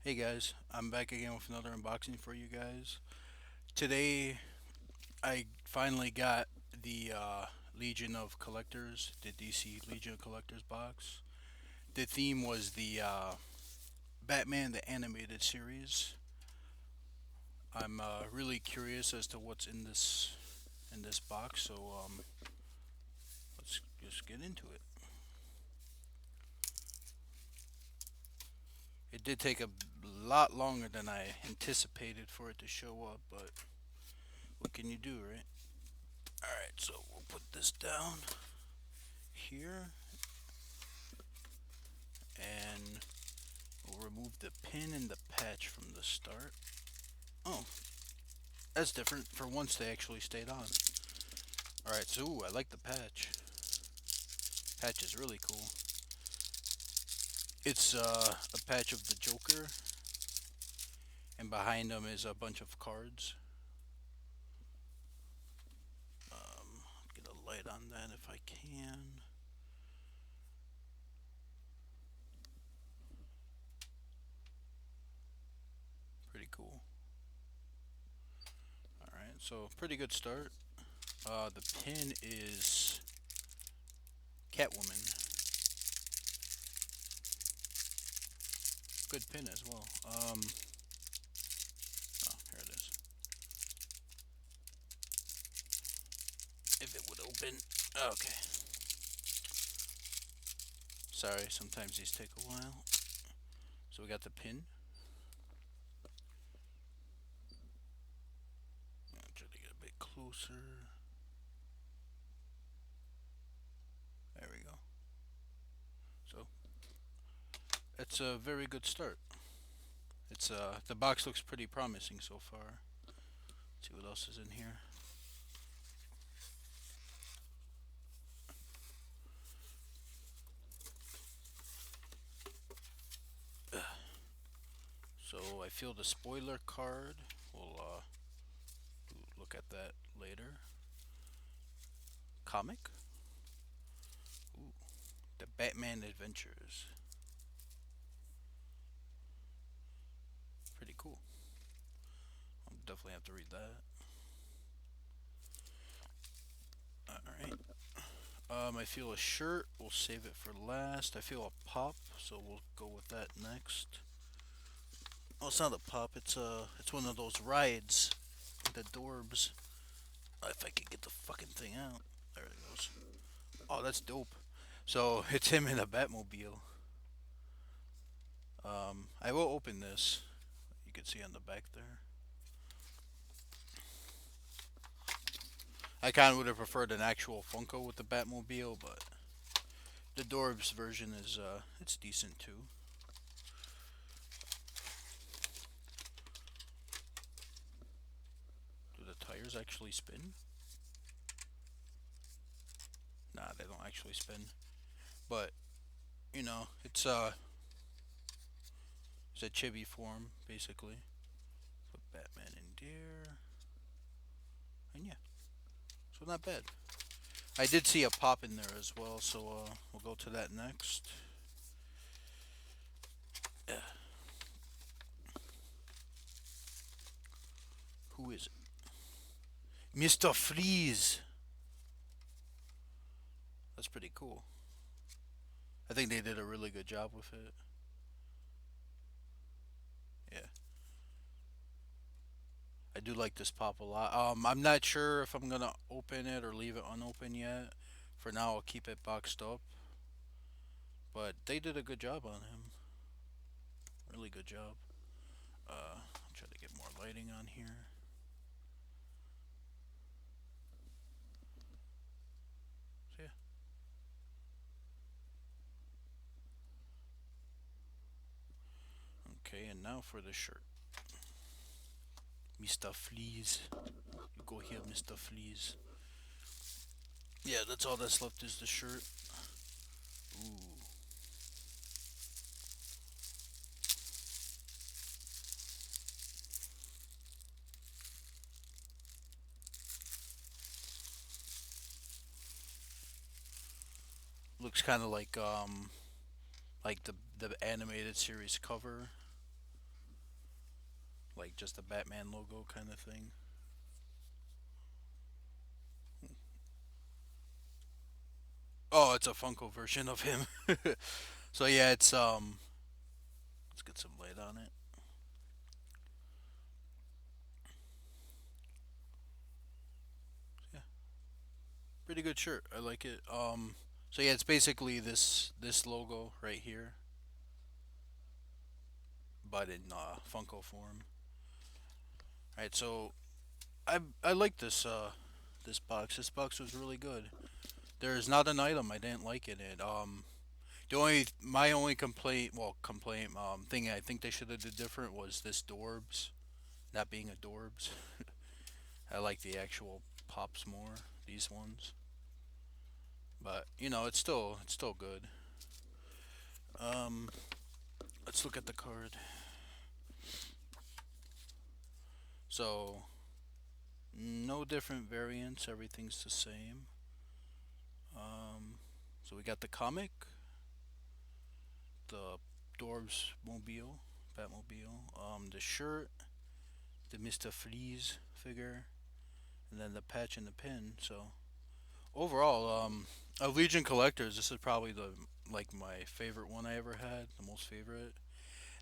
Hey guys, I'm back again with another unboxing for you guys. Today, I finally got the Legion of Collectors, the DC Legion of Collectors box. The theme was the Batman the Animated Series. I'm really curious as to what's in this box, so let's just get into it. It did take a lot longer than I anticipated for it to show up, but what can you do, right? Alright, so we'll put this down here and we'll remove the pin and the patch from the start. Oh, that's different. For once, they actually stayed on. Alright, so ooh, I like the patch. Patch is really cool. It's a patch of the Joker, and behind him is a bunch of cards. Get a light on that if I can. Pretty cool. Alright, so pretty good start. The pin is Catwoman. Good pin as well. Oh, here it is. If it would open. Okay. Sorry, sometimes these take a while. So we got the pin. I'll try to get a bit closer. There we go. So it's a very good start. It's the box looks pretty promising so far. Let's see what else is in here. So I feel the spoiler card. We'll look at that later. Comic. Ooh, the Batman Adventures. Pretty cool. I'll definitely have to read that. Alright. I feel a shirt. We'll save it for last. I feel a pop, so we'll go with that next. Oh, it's not a pop. It's one of those rides. The Dorbs. If I could get the fucking thing out. There it goes. Oh, that's dope. So it's him in a Batmobile. I will open this. You can see on the back there. I kind of would have preferred an actual Funko with the Batmobile, but the Dorbs version is it's decent too. Do the tires actually spin? Nah, they don't actually spin. But it's a chibi form basically. Put Batman in there, and yeah, so not bad. I did see a pop in there as well, so we'll go to that next. Yeah. Who is it? mr.freeze. That's pretty cool. I think they did a really good job with it. Yeah, I do like this pop a lot. I'm not sure if I'm gonna open it or leave it unopened yet. For now, I'll keep it boxed up. But they did a good job on him. Really good job. I'll try to get more lighting on here. So yeah. Okay, and now for the shirt. Mr. Fleas. You go here, Mr. Fleas. Yeah, that's all that's left is the shirt. Ooh. Looks kind of like the animated series cover. just a Batman logo kind of thing. Oh, it's a Funko version of him. So yeah, it's let's get some light on it. Yeah, pretty good shirt. I like it. So yeah, it's basically this logo right here, but in Funko form. All right, so I like this box. This box was really good. There's not an item I didn't like in it. The only my only complaint thing I think they should have did different was this Dorbs not being a Dorbs. I like the actual pops more. These ones, but it's still good. Um, let's look at the card. So no different variants. Everything's the same. So we got the comic, the Dorbs mobile, Batmobile, the shirt, the mr.freeze figure, and then the patch and the pin. So overall, of Legion collectors, this is probably the like my favorite one I ever had, the most favorite.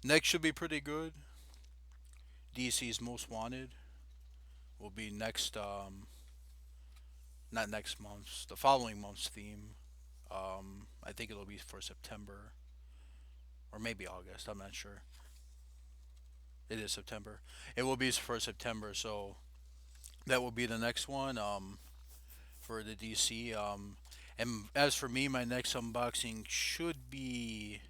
Next should be pretty good. DC's Most Wanted will be next. Not next month's, the following month's theme. I think it'll be for September or maybe August. I'm not sure. It is September. It will be for September, so that will be the next one. For the DC. And as for me, my next unboxing should be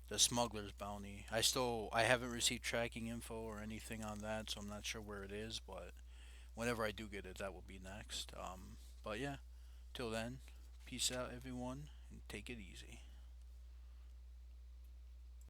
the Smuggler's Bounty. I haven't received tracking info or anything on that, so I'm not sure where it is. But whenever I do get it, that will be next. But yeah, till then, peace out, everyone, and take it easy.